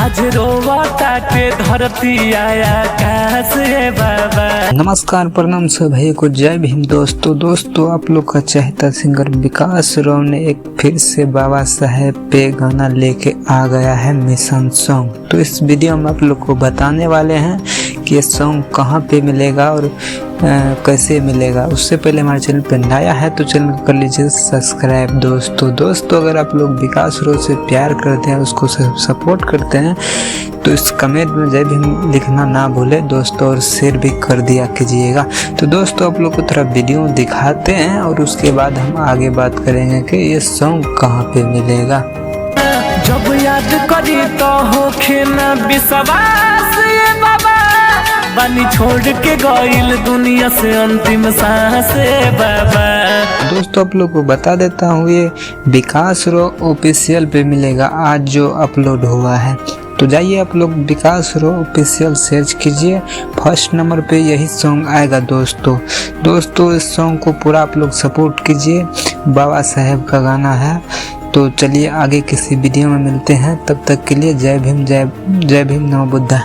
आज रोवता के धरती आया कैसे बाबा। नमस्कार, प्रणाम सब भाई को, जय भीम दोस्तों आप लोग का चाहता सिंगर विकास राव ने एक फिर से बाबा साहेब पे गाना लेके आ गया है मिशन सॉन्ग। तो इस वीडियो में आप लोग को बताने वाले हैं कि ये सॉन्ग कहाँ पे मिलेगा और कैसे मिलेगा। उससे पहले हमारे चैनल पे नया है तो चैनल को कर लीजिए सब्सक्राइब। दोस्तों अगर आप लोग विकास राव से प्यार करते हैं, उसको सपोर्ट करते हैं तो इस कमेंट में जय भीम लिखना ना भूले दोस्तों, और शेयर भी कर दिया कीजिएगा। तो दोस्तों आप लोग को थोड़ा वीडियो दिखाते हैं और उसके बाद हम आगे बात करेंगे कि ये सॉन्ग कहाँ पे मिलेगा। जब याद करी तो होखे ना विश्वास ये बाबा, बानी छोड़ के गइल दुनिया से अंतिम सांस बाबा। दोस्तों आप लोग को बता देता हूँ, ये विकास राव ऑफिशियल पे मिलेगा आज जो अपलोड हुआ है। तो जाइए आप लोग विकास राव ऑफिशियल सर्च कीजिए, फर्स्ट नंबर पे यही सॉन्ग आएगा दोस्तों इस सॉन्ग को पूरा आप लोग सपोर्ट कीजिए। बाबा साहेब का गाना है। तो चलिए आगे किसी वीडियो में मिलते हैं, तब तक के लिए जय भीम नमो बुद्धा।